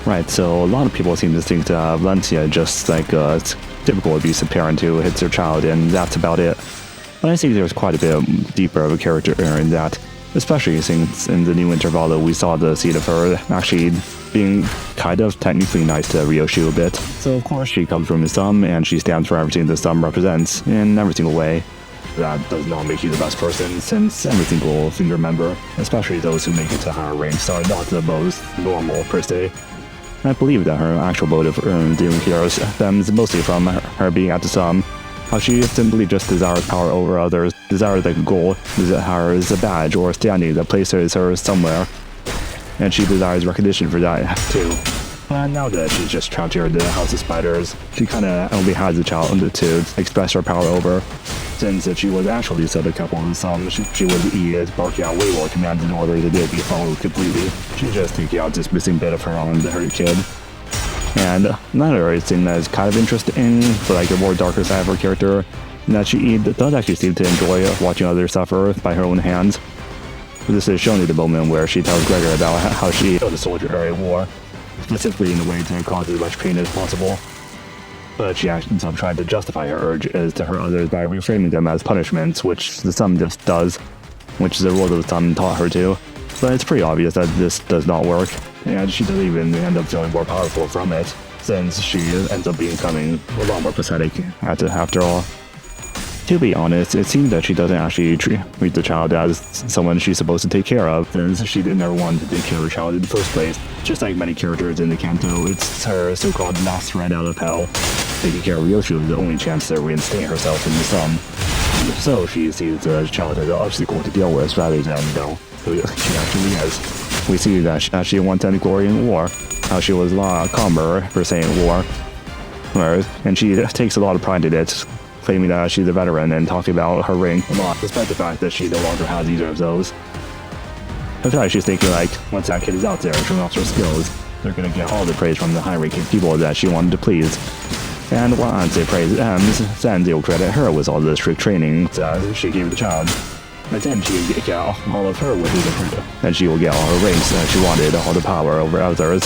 Right, so a lot of people seem to think that Valencia is just like a typical abusive parent who hits their child, and that's about it. But I think there's quite a bit deeper of a character in that, especially since in the new Intervallo we saw the seed of her actually being kind of technically nice to Ryoshu a bit. So of course she comes from the Sum, and she stands for everything the Sum represents in every single way. That does not make you the best person, since every single finger member, especially those who make it to higher ranks, are not the most normal per se. I believe that her actual motive doing here stems mostly from her being at the Sum, how she simply just desires power over others, desires like a goal, desires a badge or standing that places her somewhere, and she desires recognition for that too. But now that she's just trapped here in the House of Spiders, she kinda only has the child to express her power over. Since if she was actually set a couple of the Sum, she would be barking out way more commands in order that they be followed completely. She's just taking out this missing bit of her on the hurt kid. And another thing that is kind of interesting, but like a more darker side of her character, that she does actually seem to enjoy watching others suffer by her own hands. This is showing the moment where she tells Gregor about how she killed a soldier in war, specifically in a way to cause as much pain as possible. But she ends up trying to justify her urges to hurt others by reframing them as punishments, which the Sum just does, which is a role that the Sum taught her to. But it's pretty obvious that this does not work, and she doesn't even end up feeling more powerful from it, since she ends up becoming a lot more pathetic after all. To be honest, it seems that she doesn't actually treat the child as someone she's supposed to take care of, since she never wanted to take care of her child in the first place. Just like many characters in the Kanto, it's her so-called last thread out of hell. Taking care of Ryoshu is the only chance to reinstate herself in the Sum. So she sees the child as an obstacle to deal with rather than, who she actually is. We see that she once had glory in war, how she was a calmer per se in war, and she takes a lot of pride in it, claiming that she's a veteran and talking about her ring a lot, despite the fact that she no longer has either of those. I feel like she's thinking like, once that kid is out there showing off her skills, they're gonna get all the praise from the high-ranking people that she wanted to please. And once they praise ends, then they'll credit her with all the strict training that she gave the child. But then she will get all of her wishes approved, and she will get all her ranks that she wanted, all the power over others.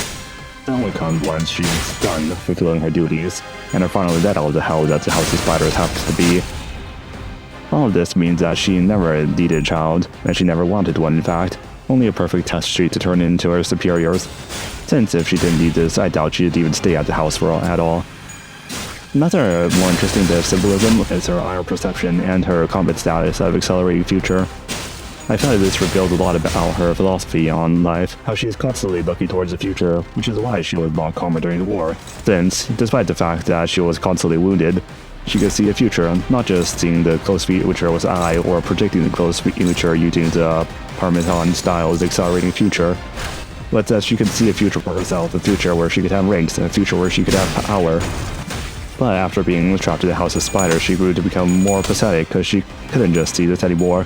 That only comes once she's done fulfilling her duties, and are finally let out of the hell that the House of Spiders happens to be. All of this means that she never needed a child, and she never wanted one in fact, only a perfect test sheet to turn into her superiors. Since if she didn't need this, I doubt she'd even stay at the house at all. Another more interesting bit of symbolism is her higher perception and her combat status of accelerating future. I feel like this reveals a lot about her philosophy on life, how she is constantly looking towards the future, which is why she was not calmer during the war, since, despite the fact that she was constantly wounded, she could see a future, not just seeing the close future with eye or predicting the close future using the Parmesan style's accelerating future, but that she could see a future for herself, a future where she could have ranks, and a future where she could have power. But after being trapped in the House of Spiders, she grew to become more pathetic because she couldn't just see this anymore.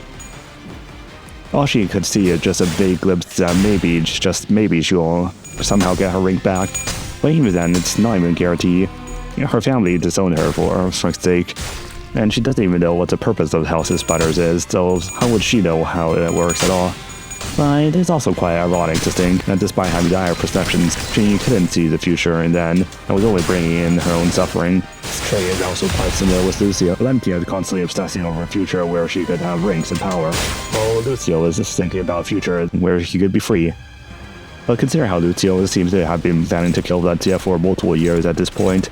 All she could see is just a vague glimpse that maybe, just maybe, she'll somehow get her ring back. But even then, it's not even a guarantee. Her family disowned her for her sake, and she doesn't even know what the purpose of the House of Spiders is, so how would she know how it works at all? But it's also quite ironic to think that despite having dire perceptions, she couldn't see the future and then was only bringing in her own suffering. This trait is also quite similar with Lucio. Valencia is constantly obsessing over a future where she could have ranks and power, while Lucio is just thinking about a future where he could be free. But consider how Lucio seems to have been planning to kill Valencia for multiple years at this point.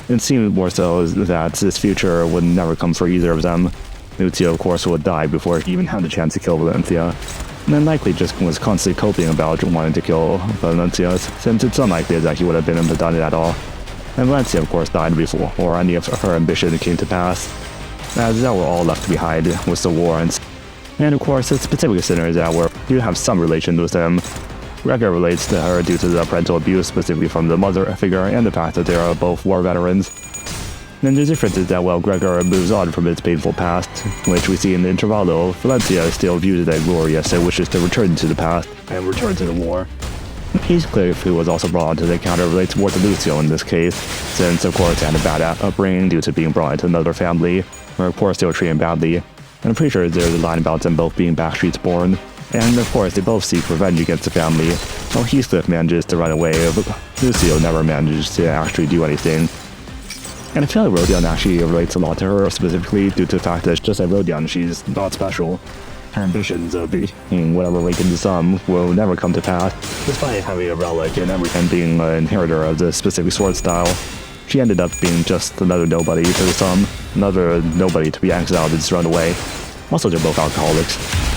It seems more so that this future would never come for either of them. Lucio, of course, would die before he even had the chance to kill Valencia, and then likely just was constantly coping about wanting to kill Valencia, since it's unlikely that he would have been able to done it at all. And Valencia, of course, died before any of her ambition came to pass, as they were all left behind with the war. And of course, the specific sinners that do have some relation with them. Gregor relates to her due to the parental abuse, specifically from the mother figure, and the fact that they are both war veterans. And the difference is that while Gregor moves on from his painful past, which we see in the Intervallo, Valencia still views it as glorious and wishes to return to the past and return to the war. Heathcliff, who was also brought into the encounter, relates more to Lucio in this case, since of course he had a bad upbringing due to being brought into another family, where of course they were treated badly. And I'm pretty sure there's a line about them both being Backstreets born, And of course, they both seek revenge against the family. While Heathcliff manages to run away, Lucio never manages to actually do anything. And I feel like Rodion actually relates a lot to her, specifically due to the fact that just like Rodion, she's not special. Her ambitions of being whatever rank in the sum will never come to pass, despite having a relic and being an inheritor of the specific sword style. She ended up being just another nobody to the sum, another nobody to be exiled and just run away. Also, they're both alcoholics.